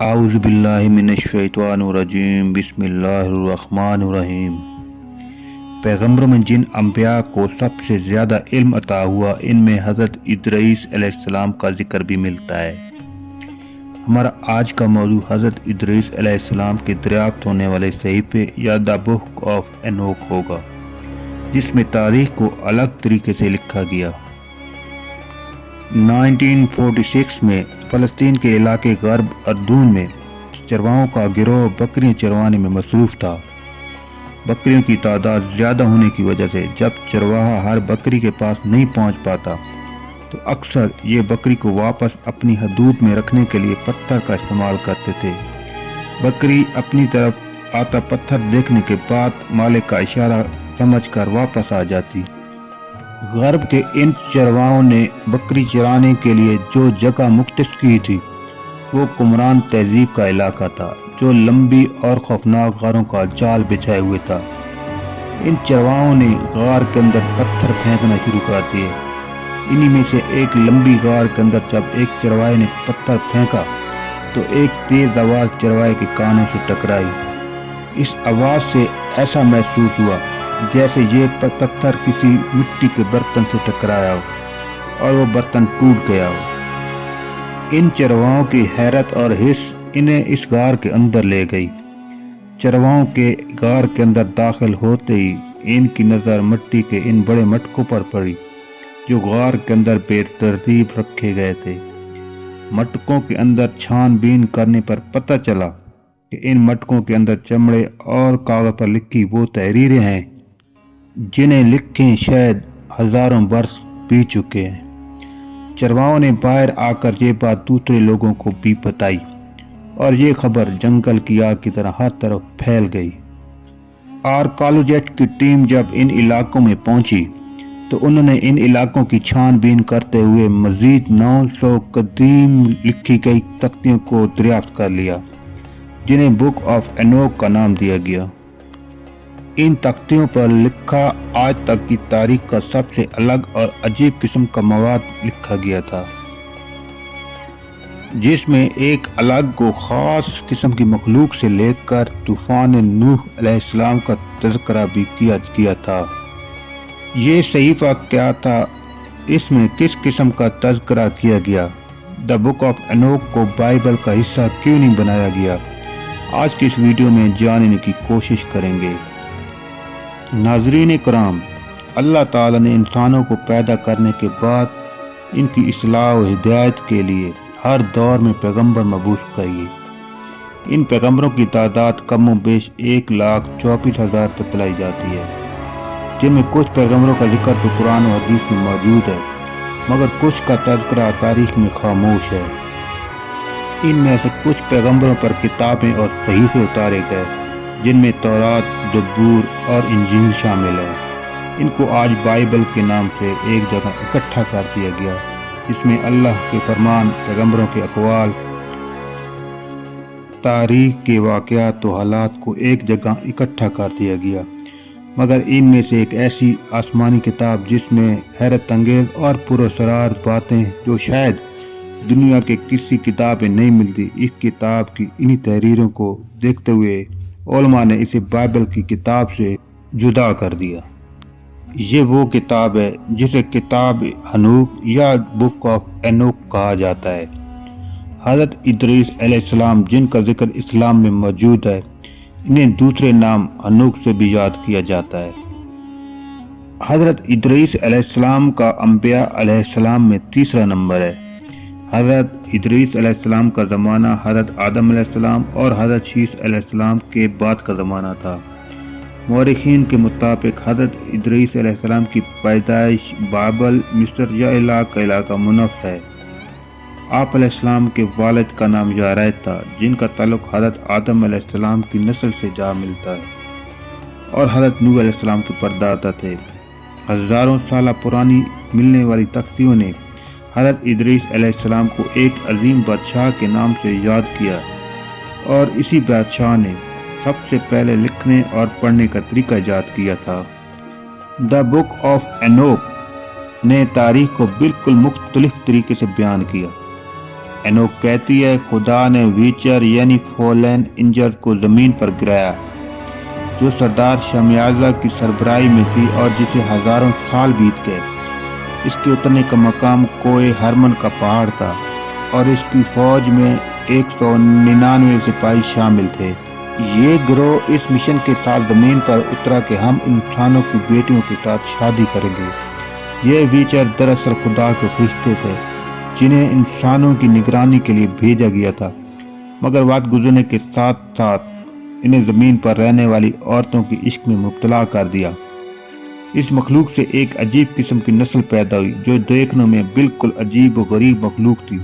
आऊज़ु बिल्लाहि मिनश्शैतानिर्रजीम बिस्मिल्लाहिर्रहमानिर्रहीम। पैगम्बरों में जिन अंबिया को सबसे ज़्यादा इल्म अता हुआ, इनमें हज़रत इदरीस अलैहिस्सलाम का जिक्र भी मिलता है। हमारा आज का मौजू हज़रत इदरीस अलैहिस्सलाम के दरियाफ्त होने वाले सहीफे या द बुक ऑफ एनोक होगा, जिसमें तारीख को अलग तरीके से लिखा गया। 1946 में फ़लस्तीन के इलाके गर्ब अर्दून में चरवाहों का गिरोह बकरियां चरवाने में मसरूफ़ था। बकरियों की तादाद ज़्यादा होने की वजह से जब चरवाहा हर बकरी के पास नहीं पहुंच पाता तो अक्सर ये बकरी को वापस अपनी हदूद में रखने के लिए पत्थर का इस्तेमाल करते थे। बकरी अपनी तरफ आता पत्थर देखने के बाद मालिक का इशारा समझकर वापस आ जाती। गर्ब के इन चरवाहों ने बकरी चराने के लिए जो जगह मुख्तस की थी वो कुमरान तहजीब का इलाका था, जो लंबी और खौफनाक गारों का जाल बिछाए हुए था। इन चरवाहों ने गार के अंदर पत्थर फेंकना शुरू कर दिए। इन्हीं में से एक लंबी गार के अंदर जब एक चरवाहे ने पत्थर फेंका तो एक तेज आवाज चरवाहे के कानों से टकराई। इस आवाज से ऐसा महसूस हुआ जैसे ये पत्थर किसी मिट्टी के बर्तन से टकराया हो और वो बर्तन टूट गया हो। इन चरवाहों की हैरत और हिस्स इन्हें इस गार के अंदर ले गई। चरवाहों के गार के अंदर दाखिल होते ही इनकी नज़र मिट्टी के इन बड़े मटकों पर पड़ी जो गार के अंदर बेतरतीब रखे गए थे। मटकों के अंदर छानबीन करने पर पता चला कि इन मटकों के अंदर चमड़े और कागज पर लिखी वो तहरीरें हैं जिन्हें लिखे शायद हजारों वर्ष बीत चुके हैं। चरवाहों ने बाहर आकर ये बात दूसरे लोगों को भी बताई और ये खबर जंगल की आग की तरह हर तरफ फैल गई। आर्कालॉजिस्ट की टीम जब इन इलाकों में पहुंची तो उन्होंने इन इलाकों की छानबीन करते हुए मजीद 900 कदीम लिखी गई तख्तियों को दरियाफ्त कर लिया, जिन्हें बुक ऑफ एनोक का नाम दिया गया। इन तख्तियों पर लिखा आज तक की तारीख का सबसे अलग और अजीब किस्म का मवाद लिखा गया था, जिसमें एक अलग को खास किस्म की मखलूक से लेकर तूफान नूह अलैहिस्सलाम का तज़किरा भी किया था। ये सहीफा क्या था, इसमें किस किस्म का तज़किरा किया गया, द बुक ऑफ एनोक को बाइबल का हिस्सा क्यों नहीं बनाया गया, आज की इस वीडियो में जानने की कोशिश करेंगे। नाज़रीन कराम, अल्लाह ताला ने इंसानों को पैदा करने के बाद इनकी इस्लाह व हिदायत के लिए हर दौर में पैगंबर मबूस किए। इन पैगंबरों की तादाद कम बेश 1,24,000 बतलाई जाती है, जिनमें कुछ पैगंबरों का जिक्र तो कुरान और हदीस में मौजूद है, मगर कुछ का तज़किरा तारीख में खामोश है। इनमें से कुछ पैगंबरों पर किताबें और सहीफे उतारे गए, जिनमें तौरात, जबूर और इंजील शामिल है। इनको आज बाइबल के नाम से एक जगह इकट्ठा कर दिया गया, जिसमें अल्लाह के फरमान, पैगंबरों के अक़वाल, तारीख के वाक़यात व हालात को एक जगह इकट्ठा कर दिया गया। मगर इनमें से एक ऐसी आसमानी किताब जिसमें हैरत अंगेज और पुरअसरार बातें जो शायद दुनिया के किसी किताब में नहीं मिलती, इस किताब की इन्हीं तहरीरों को देखते हुए उलमा ने इसे बाइबल की किताब से जुदा कर दिया। ये वो किताब है जिसे किताब हनूक या बुक ऑफ एनोक कहा जाता है। हज़रत इदरीस अलैहिस्सलाम, जिनका जिक्र इस्लाम में मौजूद है, इन्हें दूसरे नाम हनूक से भी याद किया जाता है। हज़रत इदरीस अलैहिस्सलाम का अंबिया अलैहिस्सलाम में तीसरा नंबर है। हज़रत इदरीस अलैहिस्सलाम का ज़माना हज़रत आदम अलैहिस्सलाम और हज़रत शीस अलैहिस्सलाम के बाद का ज़माना था। मौरिखीन के मुताबिक हज़रत इदरीस अलैहिस्सलाम की पैदाइश बाबल मिस्र या इलाका मुनफ़ है। आप अलैहिस्सलाम के वालिद का नाम यारैद था, जिनका ताल्लुक हज़रत आदम अलैहिस्सलाम की नस्ल से जा मिलता है, और हज़रत नूह अलैहिस्सलाम के परदादा थे। हज़ारों साल पुरानी मिलने वाली तख्तियों ने हज़रत इदरीस अलैहिस्सलाम को एक अजीम बादशाह के नाम से याद किया, और इसी बादशाह ने सबसे पहले लिखने और पढ़ने का तरीका ईजाद किया था। द बुक ऑफ एनोक ने तारीख को बिल्कुल मुख्तलिफ तरीके से बयान किया। اینوک کہتی ہے خدا نے ویچر یعنی فولن اینجل کو زمین پر گرایا جو سردار شمیازہ کی سربراہی میں تھی اور جسے ہزاروں سال بیت گئے۔ اس کے اترنے کا مقام کوہ ہرمن کا پہاڑ تھا اور اس کی فوج میں 199 سپاہی شامل تھے۔ یہ گروہ اس مشن کے ساتھ زمین پر اترا کہ ہم انسانوں کی بیٹیوں کے ساتھ شادی کریں گے۔ یہ ویچر دراصل خدا کے فرشتے تھے جنہیں انسانوں کی نگرانی کے لیے بھیجا گیا تھا، مگر وقت گزرنے کے ساتھ ساتھ انہیں زمین پر رہنے والی عورتوں کی عشق میں مبتلا کر دیا۔ اس مخلوق سے ایک عجیب قسم کی نسل پیدا ہوئی جو دیکھنے میں بالکل عجیب و غریب مخلوق تھی۔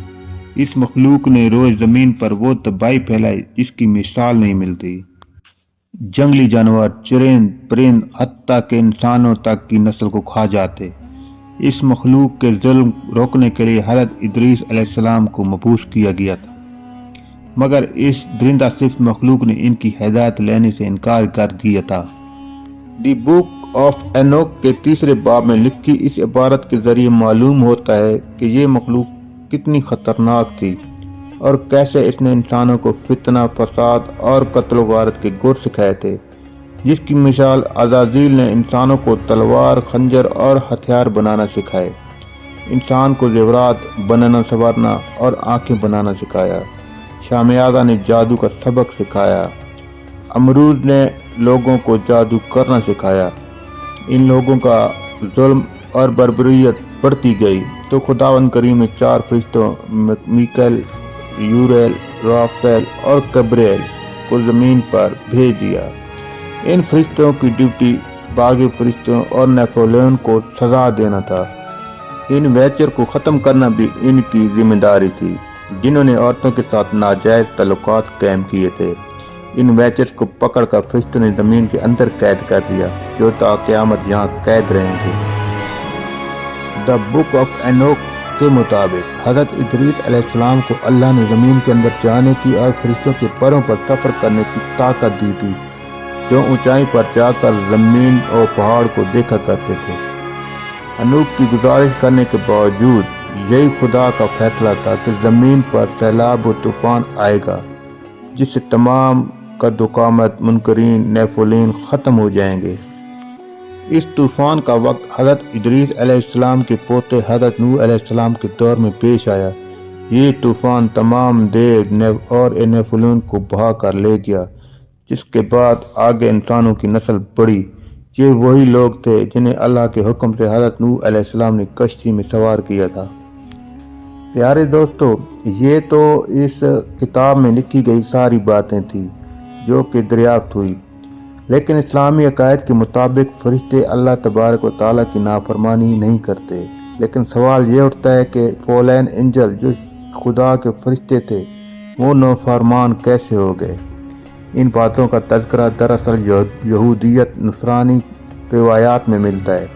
اس مخلوق نے روز زمین پر وہ تباہی پھیلائی جس کی مثال نہیں ملتی۔ جنگلی جانور، چرند، پرند، حتیٰ کہ انسانوں تک کی نسل کو کھا جاتے۔ اس مخلوق کے ظلم روکنے کے لیے حضرت ادریس علیہ السلام کو مبعوث کیا گیا تھا، مگر اس درندہ صفت مخلوق نے ان کی ہدایت لینے سے انکار کر دیا تھا۔ دی بک آف اینوک کے 3 باب میں لکھی اس عبارت کے ذریعے معلوم ہوتا ہے کہ یہ مخلوق کتنی خطرناک تھی اور کیسے اس نے انسانوں کو فتنہ، فساد اور قتل و غارت کے گر سکھائے تھے، جس کی مثال عزازیل نے انسانوں کو تلوار، خنجر اور ہتھیار بنانا سکھائے، انسان کو زیورات بنانا سنوارنا اور آنکھیں بنانا سکھایا، شامیازہ نے جادو کا سبق سکھایا، امروز نے لوگوں کو جادو کرنا سکھایا۔ ان لوگوں کا ظلم اور بربریت بڑھتی گئی تو خداوند کریم نے 4 فرشتوں میکائیل، یوریل، رافیل اور گبریل کو زمین پر بھیج دیا۔ ان فرشتوں کی ڈیوٹی باغی فرشتوں اور نیپولین کو سزا دینا تھا۔ ان ویچر کو ختم کرنا بھی ان کی ذمہ داری تھی جنہوں نے عورتوں کے ساتھ ناجائز تعلقات قائم کیے تھے۔ ان ویچرز کو پکڑ کر فرشتوں نے زمین کے اندر قید کر دیا جو تا قیامت یہاں قید رہیں گے۔ دا بک آف اینوک کے مطابق حضرت ادریس علیہ السلام کو اللہ نے زمین کے اندر جانے کی اور فرشتوں کے پروں پر سفر کرنے کی طاقت دی تھی، جو اونچائی پر جا کر زمین اور پہاڑ کو دیکھا کرتے تھے۔ انوک کی گزارش کرنے کے باوجود یہی خدا کا فیصلہ تھا کہ زمین پر سیلاب و طوفان آئے گا جس سے تمام قدوقامت منکرین نیپولین ختم ہو جائیں گے۔ اس طوفان کا وقت حضرت ادریس علیہ السلام کے پوتے حضرت نوح علیہ السلام کے دور میں پیش آیا۔ یہ طوفان تمام دیگ اور نیپولین کو بہا کر لے گیا، جس کے بعد آگے انسانوں کی نسل بڑھی۔ یہ وہی لوگ تھے جنہیں اللہ کے حکم سے حضرت نوح علیہ السلام نے کشتی میں سوار کیا تھا۔ پیارے دوستو، یہ تو اس کتاب میں لکھی گئی ساری باتیں تھیں جو کہ دریافت ہوئی، لیکن اسلامی عقائد کے مطابق فرشتے اللہ تبارک و تعالیٰ کی نافرمانی نہیں کرتے۔ لیکن سوال یہ اٹھتا ہے کہ فولین اینجل جو خدا کے فرشتے تھے وہ نافرمان کیسے ہو گئے؟ ان باتوں کا تذکرہ دراصل یہودیت نصرانی روایات میں ملتا ہے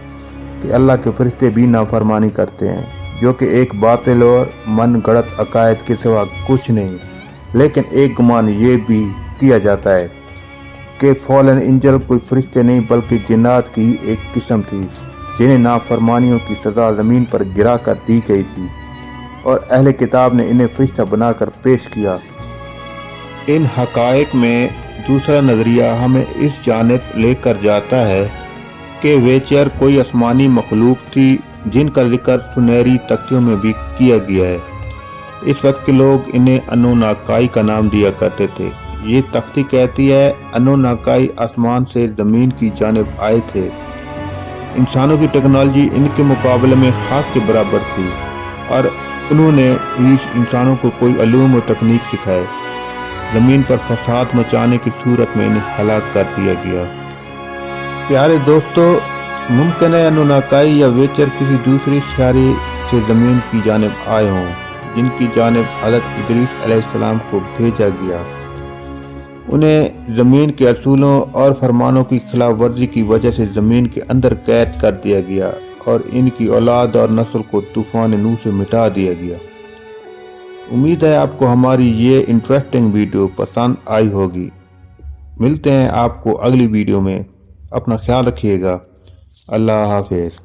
کہ اللہ کے فرشتے بھی نافرمانی کرتے ہیں، جو کہ ایک باطل اور من گڑت عقائد کے سوا کچھ نہیں۔ لیکن ایک گمان یہ بھی کیا جاتا ہے کہ فالن اینجل کوئی فرشتے نہیں بلکہ جنات کی ایک قسم تھی جنہیں نافرمانیوں کی سزا زمین پر گرا کر دی گئی تھی، اور اہل کتاب نے انہیں فرشتہ بنا کر پیش کیا۔ ان حقائق میں دوسرا نظریہ ہمیں اس جانب لے کر جاتا ہے کہ ویچر کوئی آسمانی مخلوق تھی جن کا ذکر سنہری تختیوں میں بھی کیا گیا ہے۔ اس وقت کے لوگ انہیں انوناکائی کا نام دیا کرتے تھے۔ یہ تختی کہتی ہے انوناکائی آسمان سے زمین کی جانب آئے تھے۔ انسانوں کی ٹیکنالوجی ان کے مقابلے میں خاص کے برابر تھی اور انہوں نے انسانوں کو کوئی علوم و تکنیک سکھائے۔ زمین پر فساد مچانے کی صورت میں انہیں ہلاک کر دیا گیا۔ پیارے دوستو، ممکن ہے انوناکائی یا ویچر کسی دوسری سیارے سے زمین کی جانب آئے ہوں جن کی جانب حضرت ادریس علیہ السلام کو بھیجا گیا۔ انہیں زمین کے اصولوں اور فرمانوں کی خلاف ورزی کی وجہ سے زمین کے اندر قید کر دیا گیا اور ان کی اولاد اور نسل کو طوفان نوح سے مٹا دیا گیا۔ امید ہے آپ کو ہماری یہ انٹرسٹنگ ویڈیو پسند آئی ہوگی۔ ملتے ہیں آپ کو اگلی ویڈیو میں۔ اپنا خیال رکھیے گا۔ اللہ حافظ۔